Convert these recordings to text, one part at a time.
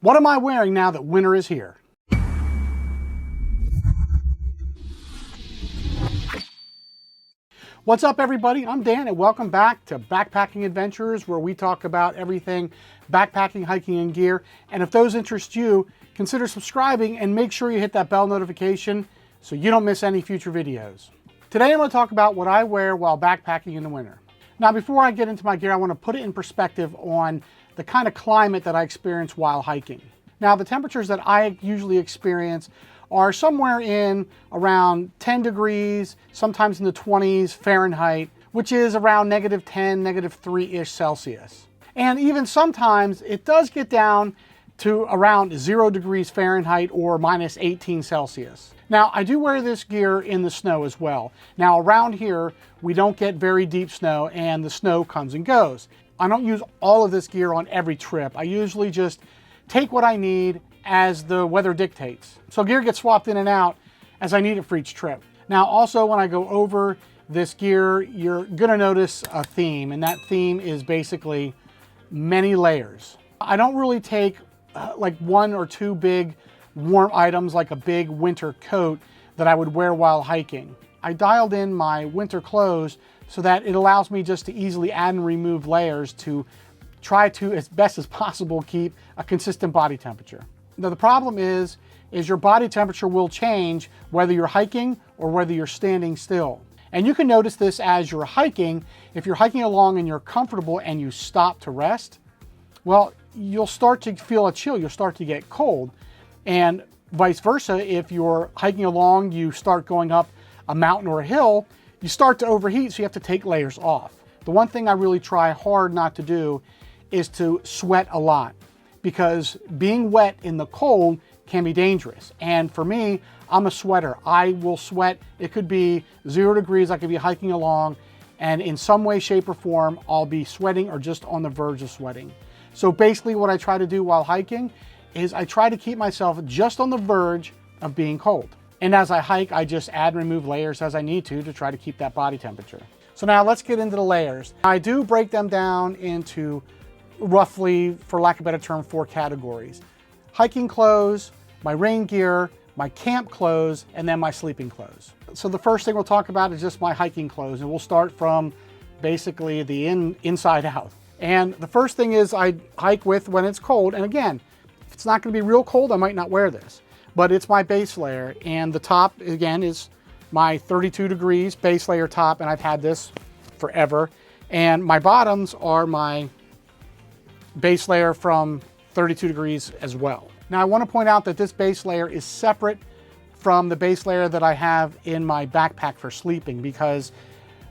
What am I wearing now that winter is here? What's up, everybody? I'm Dan and welcome back to Backpacking Adventures, where we talk about everything backpacking, hiking, and gear. And if those interest you, consider subscribing and make sure you hit that bell notification so you don't miss any future videos. Today I'm going to talk about what I wear while backpacking in the winter. Now, before I get into my gear, I want to put it in perspective on the kind of climate that I experience while hiking. Now, the temperatures that I usually experience are somewhere in around 10 degrees, sometimes in the 20s Fahrenheit, which is around -10, -3-ish Celsius. And even sometimes it does get down to around 0 degrees Fahrenheit or -18 Celsius. Now, I do wear this gear in the snow as well. Now, around here, we don't get very deep snow and the snow comes and goes. I don't use all of this gear on every trip. I usually just take what I need as the weather dictates. So gear gets swapped in and out as I need it for each trip. Now, also when I go over this gear, you're gonna notice a theme, and that theme is basically many layers. I don't really take like one or two big warm items like a big winter coat that I would wear while hiking. I dialed in my winter clothes so that it allows me just to easily add and remove layers to try to, as best as possible, keep a consistent body temperature. Now, the problem is your body temperature will change whether you're hiking or whether you're standing still. And you can notice this as you're hiking. If you're hiking along and you're comfortable and you stop to rest, well, you'll start to feel a chill, you'll start to get cold. And vice versa, if you're hiking along, you start going up a mountain or a hill, you start to overheat, so you have to take layers off. The one thing I really try hard not to do is to sweat a lot, because being wet in the cold can be dangerous. And for me, I'm a sweater. I will sweat. It could be 0 degrees. I could be hiking along, and in some way, shape, or form, I'll be sweating or just on the verge of sweating. So basically what I try to do while hiking is I try to keep myself just on the verge of being cold. And as I hike, I just add and remove layers as I need to try to keep that body temperature. So now let's get into the layers. I do break them down into roughly, for lack of a better term, 4 categories. Hiking clothes, my rain gear, my camp clothes, and then my sleeping clothes. So the first thing we'll talk about is just my hiking clothes, and we'll start from basically the inside out. And the first thing is I hike with when it's cold, and again, if it's not gonna be real cold, I might not wear this, but it's my base layer, and the top, again, is my 32 degrees base layer top, and I've had this forever. And my bottoms are my base layer from 32 degrees as well. Now, I want to point out that this base layer is separate from the base layer that I have in my backpack for sleeping, because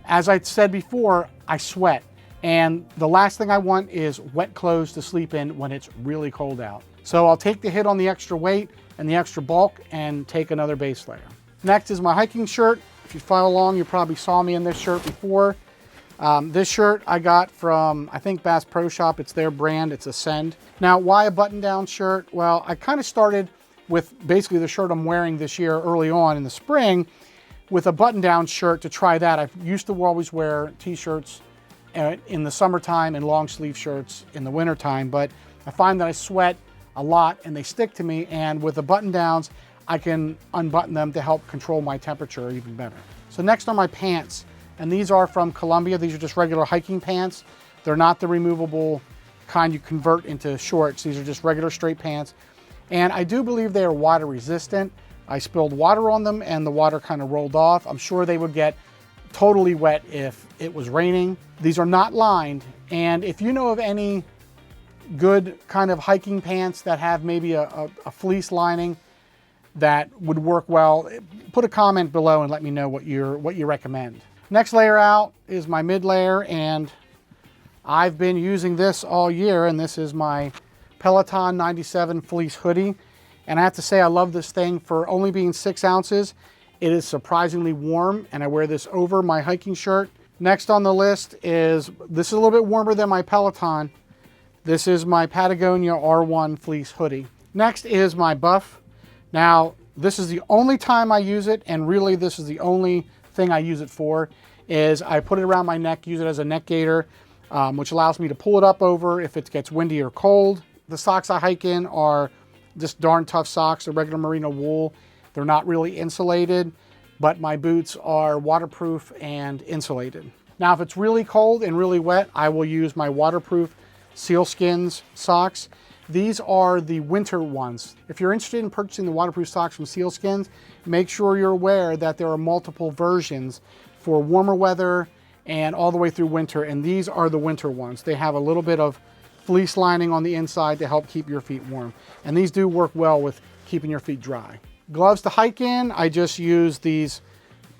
as I said before, I sweat, and the last thing I want is wet clothes to sleep in when it's really cold out. So I'll take the hit on the extra weight and the extra bulk and take another base layer. Next is my hiking shirt. If you follow along, you probably saw me in this shirt before. This shirt I got from, I think, Bass Pro Shop. It's their brand, it's Ascend. Now, why a button-down shirt? Well, I kind of started with basically the shirt I'm wearing this year early on in the spring with a button-down shirt to try that. I used to always wear t-shirts in the summertime and long sleeve shirts in the wintertime, but I find that I sweat a lot and they stick to me, and with the button-downs, I can unbutton them to help control my temperature even better. So next are my pants. And these are from Columbia. These are just regular hiking pants. They're not the removable kind you convert into shorts. These are just regular straight pants. And I do believe they are water resistant. I spilled water on them and the water kind of rolled off. I'm sure they would get totally wet if it was raining. These are not lined. And if you know of any good kind of hiking pants that have maybe a fleece lining that would work well, put a comment below and let me know what you recommend. Next layer out is my mid layer, and I've been using this all year, and this is my Peloton 97 fleece hoodie. And I have to say, I love this thing for only being 6 ounces. It is surprisingly warm, and I wear this over my hiking shirt. Next on the list is, this is a little bit warmer than my Peloton. This is my Patagonia R1 fleece hoodie. Next is my buff. Now, this is the only time I use it, and really this is the only thing I use it for, is I put it around my neck, use it as a neck gaiter, which allows me to pull it up over if it gets windy or cold. The socks I hike in are just darn tough socks, they're regular merino wool. They're not really insulated, but my boots are waterproof and insulated. Now, if it's really cold and really wet, I will use my waterproof sealskins socks. These are the winter ones. If you're interested in purchasing the waterproof socks from Sealskins, make sure you're aware that there are multiple versions for warmer weather and all the way through winter, and these are the winter ones. They have a little bit of fleece lining on the inside to help keep your feet warm, and these do work well with keeping your feet dry. Gloves to hike in, I just use these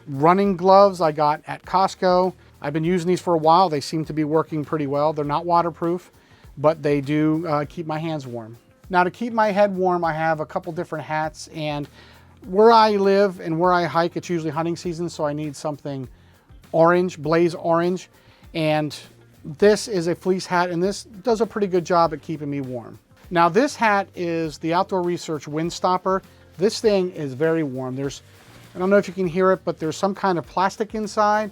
running gloves I got at Costco. I've been using these for a while. They seem to be working pretty well. They're not waterproof, but they do keep my hands warm. Now, to keep my head warm, I have a couple different hats, and where I live and where I hike, it's usually hunting season, so I need something orange, blaze orange, and this is a fleece hat, and this does a pretty good job at keeping me warm. Now, this hat is the Outdoor Research Windstopper. This thing is very warm. I don't know if you can hear it, but there's some kind of plastic inside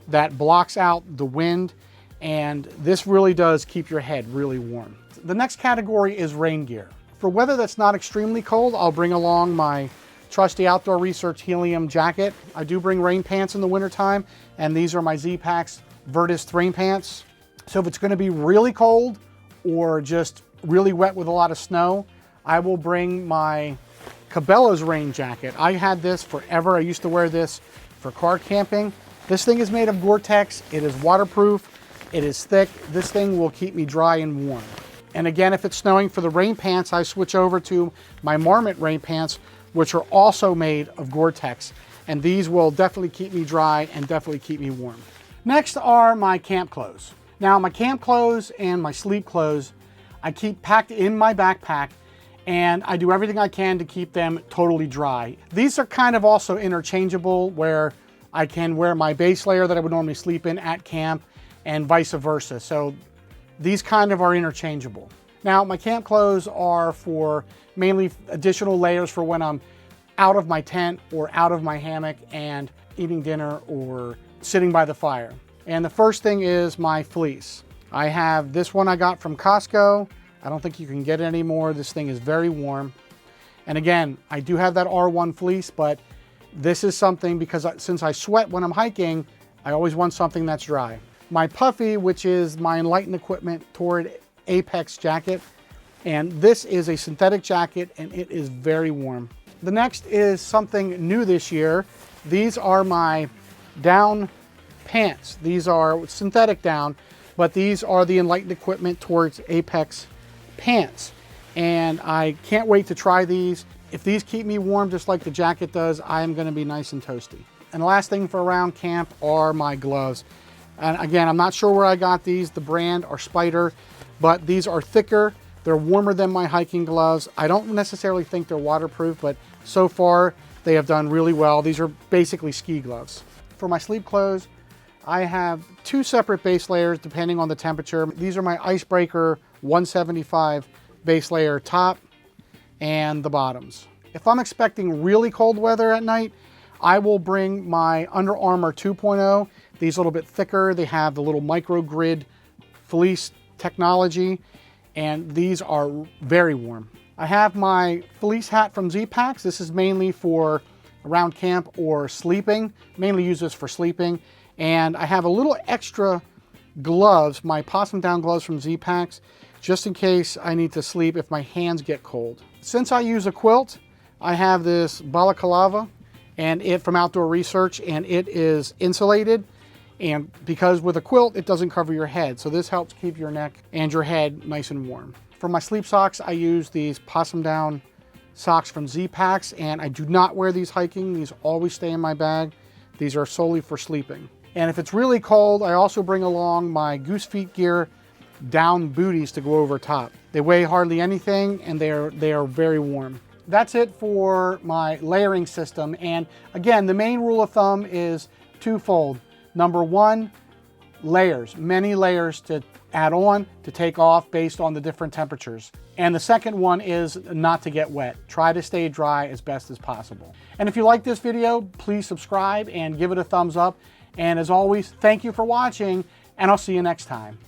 that blocks out the wind, and this really does keep your head really warm. The next category is rain gear. For weather that's not extremely cold, I'll bring along my trusty Outdoor Research helium jacket. I do bring rain pants in the wintertime, and these are my Z-Packs Vertist rain pants. So if it's gonna be really cold or just really wet with a lot of snow, I will bring my Cabela's rain jacket. I had this forever. I used to wear this for car camping. This thing is made of Gore-Tex. It is waterproof. It is thick. This thing will keep me dry and warm. And again, if it's snowing, for the rain pants, I switch over to my Marmot rain pants, which are also made of Gore-Tex. And these will definitely keep me dry and definitely keep me warm. Next are my camp clothes. Now, my camp clothes and my sleep clothes, I keep packed in my backpack, and I do everything I can to keep them totally dry. These are kind of also interchangeable, where I can wear my base layer that I would normally sleep in at camp and vice versa. So these kind of are interchangeable. Now, my camp clothes are for mainly additional layers for when I'm out of my tent or out of my hammock and eating dinner or sitting by the fire. And the first thing is my fleece. I have this one I got from Costco. I don't think you can get it anymore. This thing is very warm. And again, I do have that R1 fleece, but this is something, because since I sweat when I'm hiking, I always want something that's dry. My puffy, which is my Enlighten Equipment Torrid Apex jacket, and this is a synthetic jacket, and it is very warm. The next is something new this year. These are my down pants. These are synthetic down, but these are the Enlighten Equipment Torrid Apex pants, and I can't wait to try these. If these keep me warm just like the jacket does, I am going to be nice and toasty. And the last thing for around camp are my gloves. And again, I'm not sure where I got these. The brand are Spider, but these are thicker. They're warmer than my hiking gloves. I don't necessarily think they're waterproof, but so far they have done really well. These are basically ski gloves. For my sleep clothes, I have two separate base layers depending on the temperature. These are my Icebreaker 175 base layer top and the bottoms. If I'm expecting really cold weather at night, I will bring my Under Armour 2.0. These are a little bit thicker. They have the little micro grid fleece technology, and these are very warm. I have my fleece hat from Z-Packs. This is mainly for around camp or sleeping. Mainly use this for sleeping. And I have a little extra gloves, my possum down gloves from Z-Packs, just in case I need to sleep if my hands get cold. Since I use a quilt, I have this balaclava and it from Outdoor Research, and it is insulated, and because with a quilt it doesn't cover your head, so this helps keep your neck and your head nice and warm. For my sleep socks, I use these possum down socks from Z-Packs, and I do not wear these hiking. These always stay in my bag. These are solely for sleeping. And if it's really cold, I also bring along my Goose Feet Gear down booties to go over top. They weigh hardly anything, and they are very warm. That's it for my layering system. And again, the main rule of thumb is twofold. Number one, layers, many layers to add on, to take off based on the different temperatures. And the second one is not to get wet. Try to stay dry as best as possible. And if you like this video, please subscribe and give it a thumbs up. And as always, thank you for watching, and I'll see you next time.